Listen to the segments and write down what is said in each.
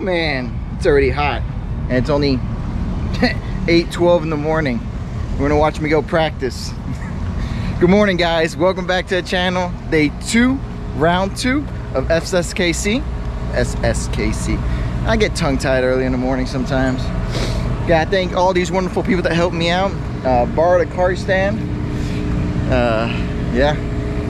man, it's already hot, and it's only 8:12 in the morning. We're gonna watch Miguel practice. Good morning, guys. Welcome back to the channel. Day 2, round 2 of SSKC. SSKC. I get tongue-tied early in the morning sometimes. Gotta thank all these wonderful people that helped me out. Borrowed a cart stand. Yeah.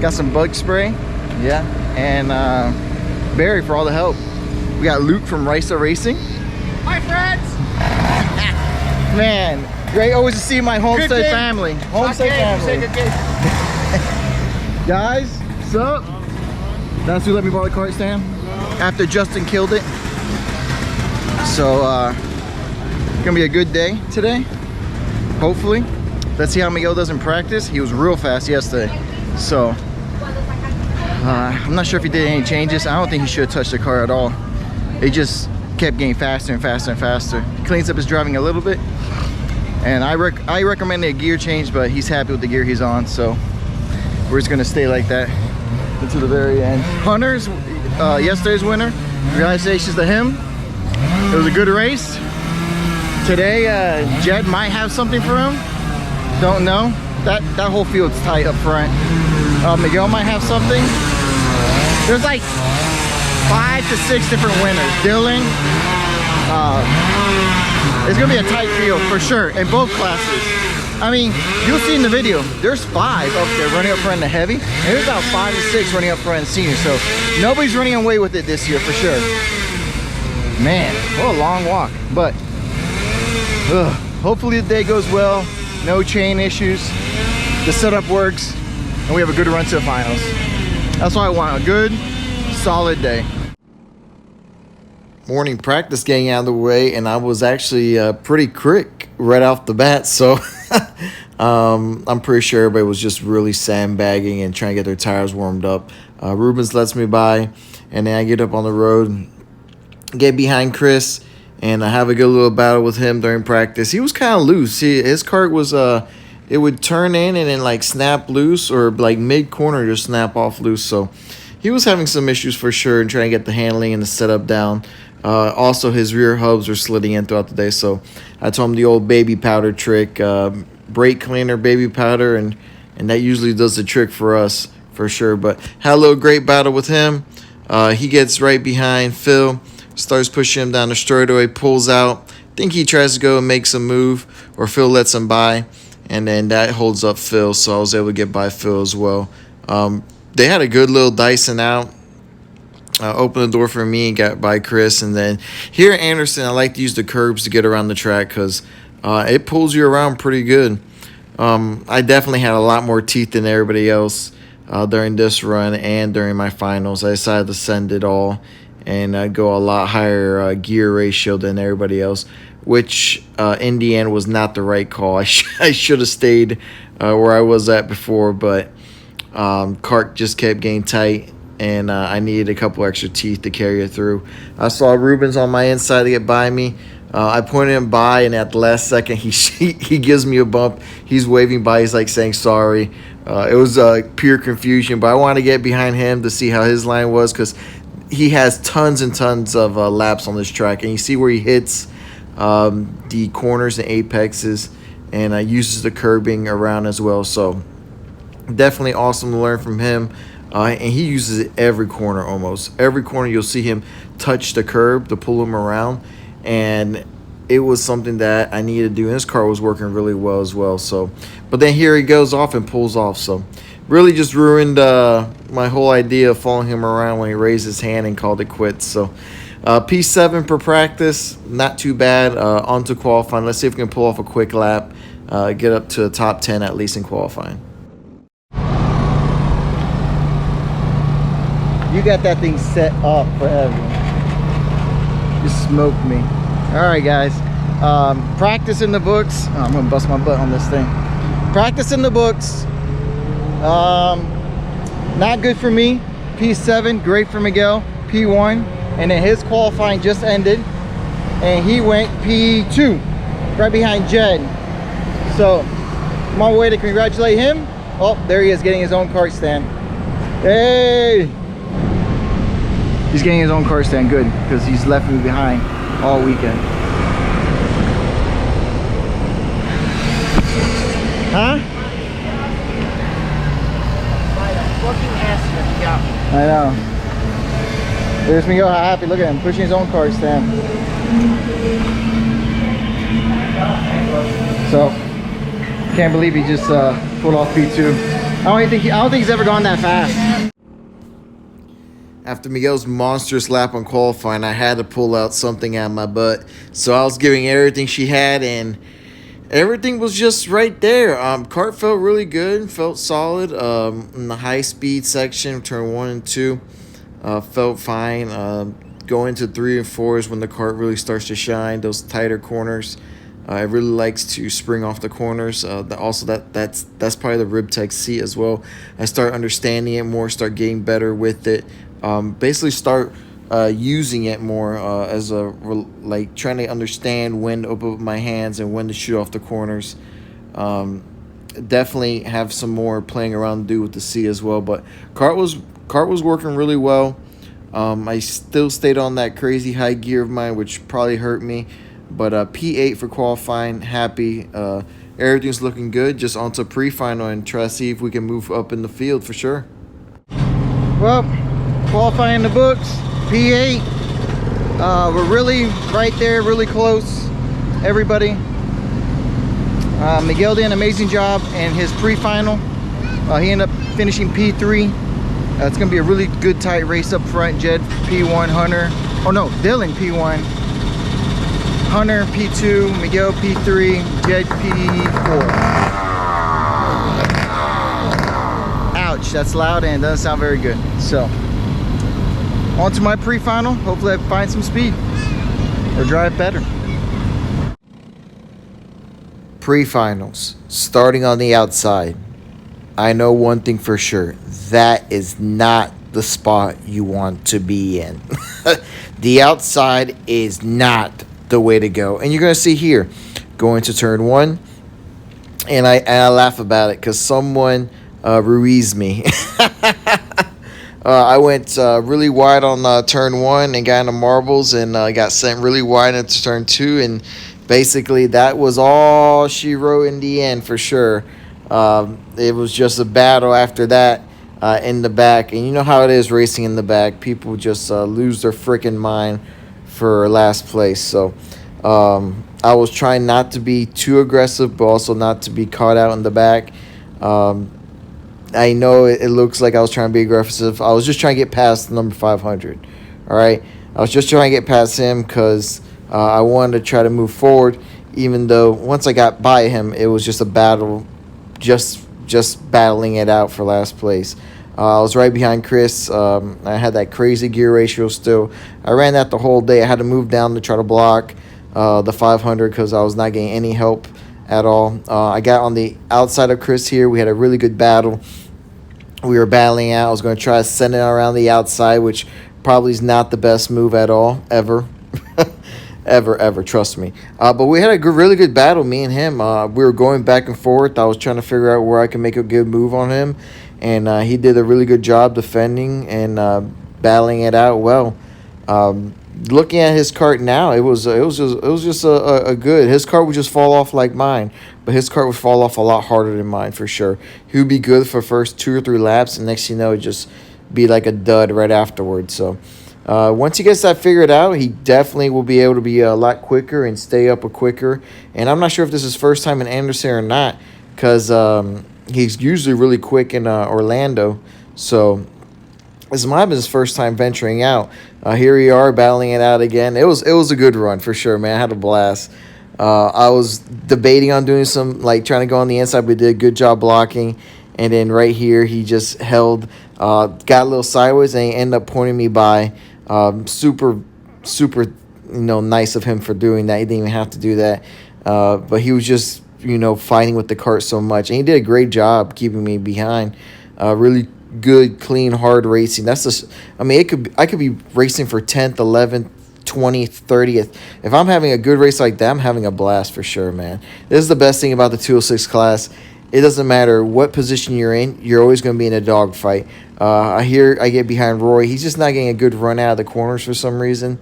Got some bug spray. Yeah. And Barry for all the help. We got Luke from Rice Racing. Hi, friends. Man, great always to see my homestead family. Homestead family. Guys, what's up? That's who let me borrow the cart stand after Justin killed it. So gonna be a good day today, hopefully. Let's see how Miguel does in practice. He was real fast yesterday, so I'm not sure if he did any changes. I don't think he should have touched the car at all. It just kept getting faster and faster and faster. He cleans up his driving a little bit, and I recommended a gear change, but he's happy with the gear he's on, so we're just gonna stay like that until the very end. Hunter's yesterday's winner. Congratulations to him. It was a good race. Today, Jed might have something for him. Don't know. That whole field's tight up front. Miguel might have something. There's like 5 to 6 different winners. Dylan. It's gonna be a tight field for sure in both classes. I mean, you'll see in the video, there's 5 up there running up front in the heavy, and there's about 5 to 6 running up front in senior. So nobody's running away with it this year for sure. Man, what a long walk. But hopefully the day goes well. No chain issues. The setup works, and we have a good run to the finals. That's what I want, a good, solid day. Morning practice getting out of the way, and I was actually pretty quick right off the bat, so I'm pretty sure everybody was just really sandbagging and trying to get their tires warmed up. Rubens lets me by, and then I get up on the road, get behind Chris, and I have a good little battle with him during practice. He was kind of loose. His cart was it would turn in and then like snap loose, or like mid corner just snap off loose. So he was having some issues for sure and trying to get the handling and the setup down. Also, his rear hubs were slitting in throughout the day, so I told him the old baby powder trick, brake cleaner, baby powder, and that usually does the trick for us for sure. But had a little great battle with him. He gets right behind Phil, starts pushing him down the straightaway, pulls out. I think he tries to go and make some move, or Phil lets him by, and then that holds up Phil, so I was able to get by Phil as well. They had a good little dicing out. Opened the door for me and got by Chris. And then here at Andersen, I like to use the curbs to get around the track because it pulls you around pretty good. I definitely had a lot more teeth than everybody else during this run and during my finals. I decided to send it all and go a lot higher gear ratio than everybody else, which in the end was not the right call. I should have stayed where I was at before, but cart just kept getting tight, and I needed a couple extra teeth to carry it through. I saw Rubens on my inside to get by me. I pointed him by, and at the last second, he gives me a bump. He's waving by. He's like saying sorry. It was pure confusion, but I wanted to get behind him to see how his line was because he has tons and tons of laps on this track, and you see where he hits the corners and apexes, and uses the curbing around as well. So definitely awesome to learn from him. And he uses it every corner, almost every corner. You'll see him touch the curb to pull him around, and it was something that I needed to do. And his car was working really well as well. So, but then here he goes off and pulls off. So, really just ruined my whole idea of following him around when he raised his hand and called it quits. So, P7 per practice, not too bad. On to qualifying. Let's see if we can pull off a quick lap, get up to the top 10 at least in qualifying. You got that thing set up forever. Just smoked me. All right, guys. Practice in the books. Oh, I'm gonna bust my butt on this thing. Practice in the books. Not good for me. P7, great for Miguel. P1, and then his qualifying just ended, and he went P2, right behind Jed. So I'm on my way to congratulate him. Oh, there he is, getting his own cart stand. Hey. He's getting his own car stand, good, because he's left me behind all weekend. Huh? I know. There's Miguel, how happy, look at him, pushing his own car stand. So, can't believe he just pulled off P2. I don't think he's ever gone that fast. After Miguel's monstrous lap on qualifying, I had to pull out something out of my butt. So I was giving everything she had, and everything was just right there. Kart felt really good, felt solid. In the high speed section, turn 1 and 2, felt fine. Going to 3 and 4 is when the kart really starts to shine. Those tighter corners, it really likes to spring off the corners. That's probably the rib tech seat as well. I start understanding it more, start getting better with it. Basically start using it more as a like trying to understand when to open up my hands and when to shoot off the corners. Definitely have some more playing around to do with the seat as well. But kart was working really well. I still stayed on that crazy high gear of mine, which probably hurt me. But P8 for qualifying, happy. Everything's looking good. Just onto pre-final and try to see if we can move up in the field for sure. Well, qualifying in the books, P8. We're really right there, really close, everybody. Miguel did an amazing job in his pre-final. He ended up finishing P3. It's going to be a really good tight race up front. Jed P1, Hunter. Oh no, Dylan P1. Hunter P2, Miguel P3, Jed P4. Ouch, that's loud and doesn't sound very good. So, on to my pre-final. Hopefully I find some speed or drive better. Pre-finals, starting on the outside. I know one thing for sure. That is not the spot you want to be in. The outside is not the way to go. And you're going to see here, going to turn 1. And I laugh about it because someone Ruiz me. I went really wide on turn 1 and got into marbles, and got sent really wide into turn 2, and basically that was all she wrote in the end for sure. It was just a battle after that in the back, and you know how it is racing in the back. People just lose their freaking mind for last place. So I was trying not to be too aggressive, but also not to be caught out in the back. I know it looks like I was trying to be aggressive. I was just trying to get past number 500. All right, I was just trying to get past him because I wanted to try to move forward. Even though once I got by him, it was just a battle, just battling it out for last place. I was right behind Chris. I had that crazy gear ratio still. I ran that the whole day. I had to move down to try to block the 500 because I was not getting any help at all. I got on the outside of Chris here. We had a really good battle. We were battling out. I was going to try to send it around the outside, which probably is not the best move at all, ever. ever, trust me. But we had a really good battle, me and him. We were going back and forth. I was trying to figure out where I can make a good move on him, and he did a really good job defending and battling it out well. Looking at his kart now, it was just a good. His kart would just fall off like mine, but his kart would fall off a lot harder than mine for sure. He would be good for first 2 or 3 laps, and next you know, it'd just be like a dud right afterwards. So once he gets that figured out, he definitely will be able to be a lot quicker and stay up quicker. And I'm not sure if this is his first time in Andersen or not, because he's usually really quick in Orlando. So this might have been his first time venturing out. Here we are battling it out again. It was a good run for sure, man. I had a blast. I was debating on doing some, like, trying to go on the inside, but did a good job blocking. And then right here, he just held, got a little sideways, and he ended up pointing me by. Super, nice of him for doing that. He didn't even have to do that. But he was just, fighting with the kart so much. And he did a great job keeping me behind. Really good, clean, hard racing. That's just, I could be racing for 10th, 11th, 20th, 30th. If I'm having a good race like that, I'm having a blast for sure, man. This is the best thing about the 206 class. it doesn't matter what position you're in, you're always going to be in a dogfight. I get behind Roy. He's just not getting a good run out of the corners for some reason.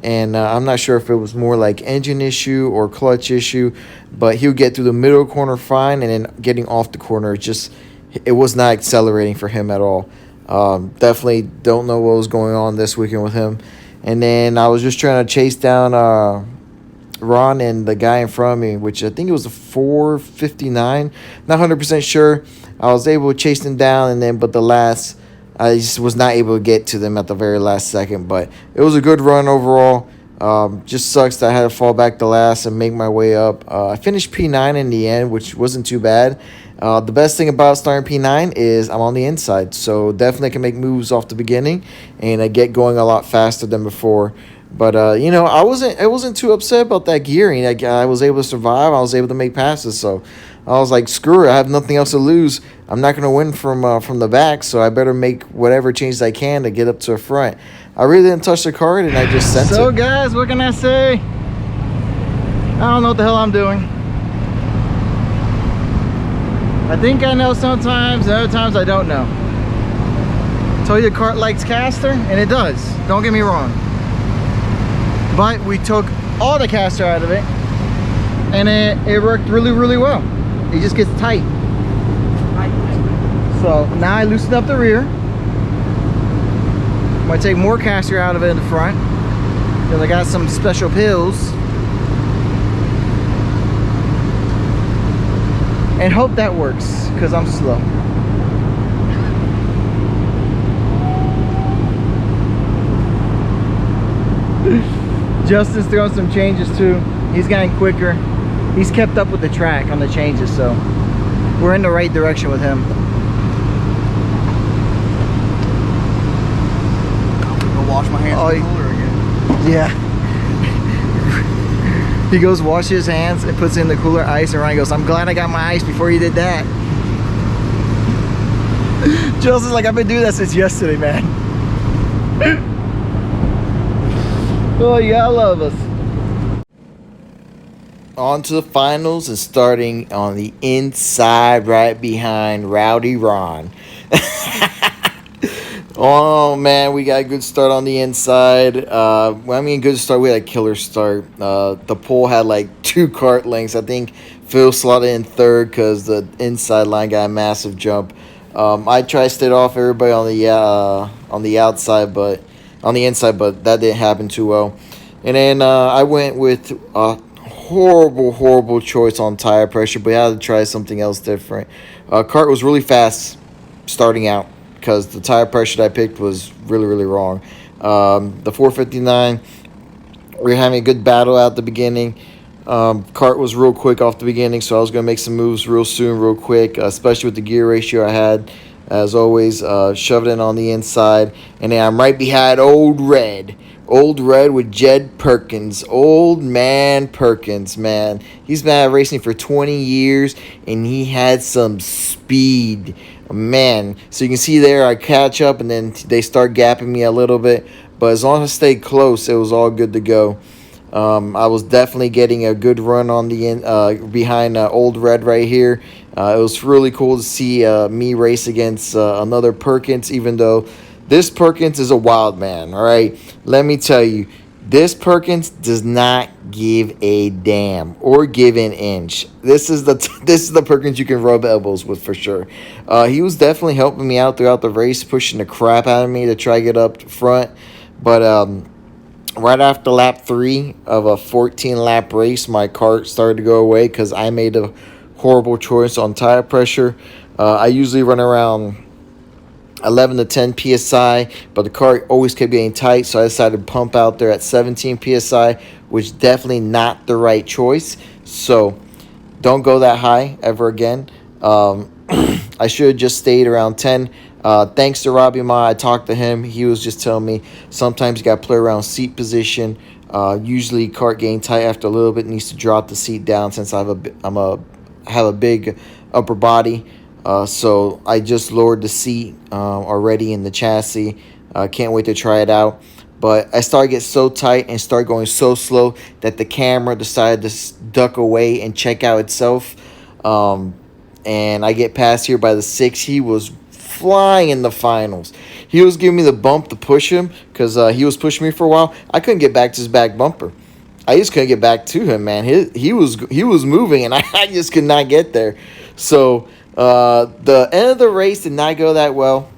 And I'm not sure if it was more like engine issue or clutch issue, but he'll get through the middle corner fine, and then getting off the corner, it was not accelerating for him at all. Definitely don't know what was going on this weekend with him. And then I was just trying to chase down Ron and the guy in front of me, which I think it was a 459. Not 100% sure. I was able to chase them down, but I just was not able to get to them at the very last second. But it was a good run overall. Just sucks that I had to fall back to last and make my way up. I finished P9 in the end, which wasn't too bad. The best thing about starting P9 is I'm on the inside, so definitely can make moves off the beginning, and I get going a lot faster than before. But I wasn't too upset about that gearing. I was able to survive. I was able to make passes, so I was like, screw it. I have nothing else to lose. I'm not gonna win from the back, so I better make whatever changes I can to get up to the front. I really didn't touch the card, and I just sent it. So guys, what can I say? I don't know what the hell I'm doing. I think I know sometimes, and other times I don't know. Told you the cart likes caster, and it does. Don't get me wrong. But we took all the caster out of it, and it worked really, really well. It just gets tight. So now I loosened up the rear. I'm gonna take more caster out of it in the front, because I got some special pills. And hope that works, because I'm slow. Justin's throwing some changes too. He's getting quicker. He's kept up with the track on the changes, so we're in the right direction with him. I'm gonna wash my hands in the cooler again. Yeah. He goes wash his hands and puts in the cooler ice, and Ryan goes, I'm glad I got my ice before you did that. Justin's like, I've been doing that since yesterday, man. Oh, you gotta love us. On to the finals, and starting on the inside right behind Rowdy Ron. Oh man, we got a good start on the inside. Good start. We had a killer start. The pole had like 2 cart lengths. I think Phil slotted in third because the inside line got a massive jump. I tried to stay off everybody on the outside, but on the inside, but that didn't happen too well. And then I went with a horrible choice on tire pressure, but I had to try something else different. Cart was really fast starting out, because the tire pressure that I picked was really, really wrong. The 459, we were having a good battle at the beginning. Cart was real quick off the beginning, so I was going to make some moves real soon, real quick, especially with the gear ratio I had. As always, shoved it in on the inside. And then I'm right behind Old Red. Old Red with Jed Perkins. Old man Perkins, man. He's been racing for 20 years, and he had some speed. Man, so you can see there I catch up, and then they start gapping me a little bit, but as long as I stayed close, it was all good to go. I was definitely getting a good run on the behind Old Red right here. It was really cool to see me race against another Perkins, even though this Perkins is a wild man. All right, let me tell you, this Perkins does not give a damn or give an inch. This is the Perkins you can rub elbows with for sure. He was definitely helping me out throughout the race, pushing the crap out of me to try to get up front. But right after lap 3 of a 14-lap race, my cart started to go away because I made a horrible choice on tire pressure. I usually run around 11 to 10 psi, but the cart always kept getting tight, so I decided to pump out there at 17 psi, which definitely not the right choice. So don't go that high ever again. I should have just stayed around 10. Thanks to Robbie Ma, I talked to him. He was just telling me sometimes you got to play around seat position. Usually cart getting tight after a little bit needs to drop the seat down, since I have a big upper body. So I just lowered the seat already in the chassis. Can't wait to try it out. But I started to get so tight and started going so slow that the camera decided to duck away and check out itself. and I get past here by the 6. He was flying in the finals. He was giving me the bump to push him because he was pushing me for a while. I couldn't get back to his back bumper. I just couldn't get back to him, man. He was moving, and I just could not get there. So the end of the race did not go that well.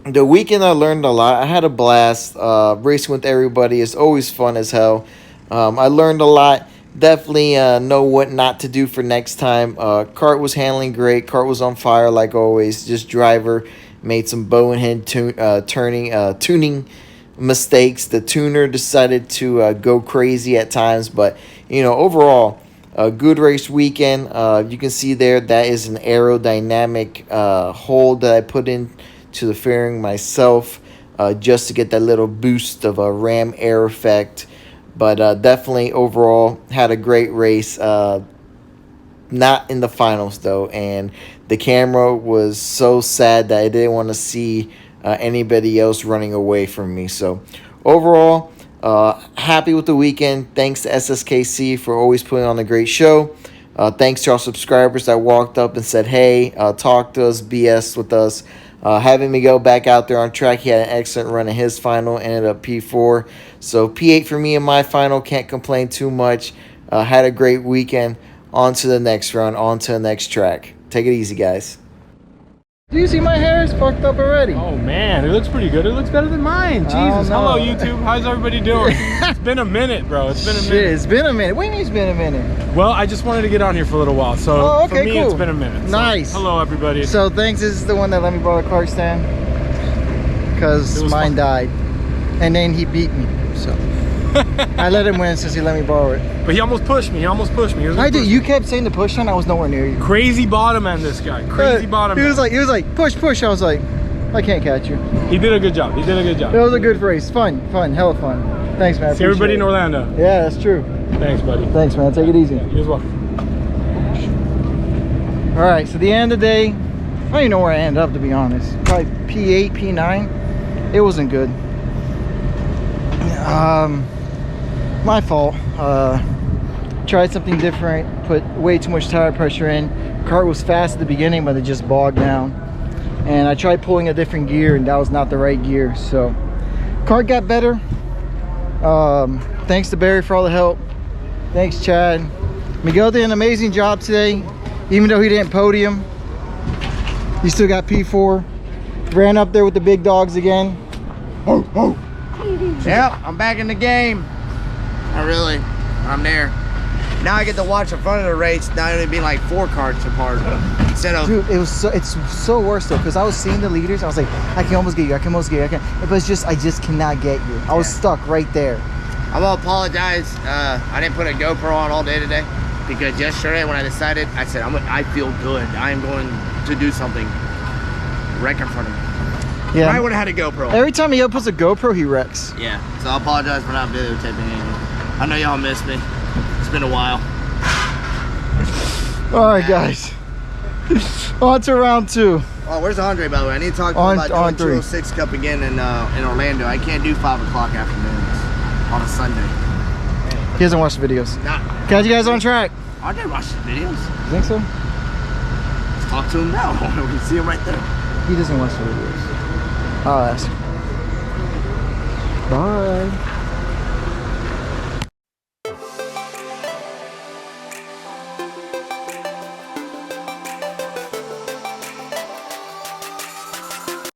The weekend I learned a lot. I had a blast. Racing with everybody is always fun as hell. I learned a lot. Definitely know what not to do for next time. Kart was handling great. Kart was on fire like always. Just driver made some bow and head tuning mistakes. The tuner decided to go crazy at times, but overall, a good race weekend. You can see there that is an aerodynamic hole that I put in to the fairing myself, just to get that little boost of a ram air effect. But definitely overall had a great race. Not in the finals though, and the camera was so sad that I didn't want to see anybody else running away from me. So overall, happy with the weekend. Thanks to SSKC for always putting on a great show. Thanks to our subscribers that walked up and said hey, talked to us, BS with us. Having Miguel back out there on track, he had an excellent run in his final, ended up P4. So P8 for me in my final, can't complain too much. Had a great weekend. On to the next run, on to the next track. Take it easy, guys. Do you see my hair is fucked up already? Oh man, it looks pretty good. It looks better than mine. Jesus. Hello YouTube. How's everybody doing? It's been a minute, bro. It's been a minute. It's been a minute. What do you mean it's been a minute? Well, I just wanted to get on here for a little while. So for me, it's been a minute. So, nice. Hello everybody. So thanks. This is the one that let me borrow the car stand. Because mine died. And then he beat me. So I let him win since he let me borrow it. But he almost pushed me. He almost pushed me. I did. You kept saying the push on. I was nowhere near you. Crazy bottom end, this guy. Crazy bottom end. He was like, push. I was like, I can't catch you. He did a good job. He did a good job. It was a good race. Fun, hella fun. Thanks, man. See everybody in Orlando. Yeah, that's true. Thanks, buddy. Thanks, man. Take it easy. Yeah, you as well. All right. So the end of the day, I don't even know where I ended up, to be honest. Probably P8, P9. It wasn't good. My fault. Tried something different, put way too much tire pressure in. Kart was fast at the beginning, but it just bogged down. And I tried pulling a different gear, and that was not the right gear. So kart got better. Thanks to Barry for all the help. Thanks, Chad. Miguel did an amazing job today, even though he didn't podium. He still got P4. Ran up there with the big dogs again. Yep, I'm back in the game. Not really. I'm there. Now I get to watch the front of the race. Now it'll be like 4 carts apart instead of. Dude, it's so worse though, because I was seeing the leaders. I was like, I can almost get you. I but it's just I just cannot get you. I was stuck right there. I'm gonna apologize. I didn't put a GoPro on all day today because yesterday when I decided, I said I feel good. I am going to do something. Wreck in front of me. Yeah. I would have had a GoPro. Every time he puts a GoPro, he wrecks. Yeah. So I apologize for not videotaping anything. I know y'all missed me. It's been a while. All right, guys. On to round 2. Oh, where's Andre, by the way? I need to talk to him about doing 206 Cup again in Orlando. I can't do 5 o'clock afternoons on a Sunday. He doesn't watch the videos. Nah. Catch you guys on track. Andre watches the videos. You think so? Let's talk to him now. We can see him right there. He doesn't watch the videos. I'll ask. Bye.